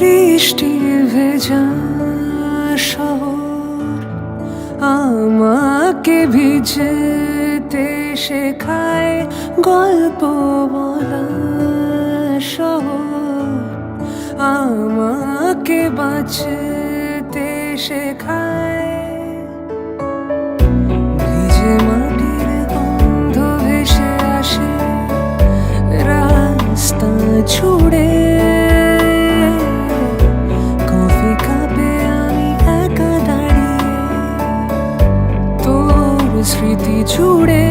বৃষ্টি ভেজা শহর আমাকে ভিজতে শেখায়, গল্প বলা শহর আমাকে বাঁচতে শেখায়। ভিজে মাটির গন্ধ ভেসে আসে রাস্তা ছুড়ে, কফি কাপে আমি একা দাঁড়িয়ে তোর স্মৃতি জুড়ে।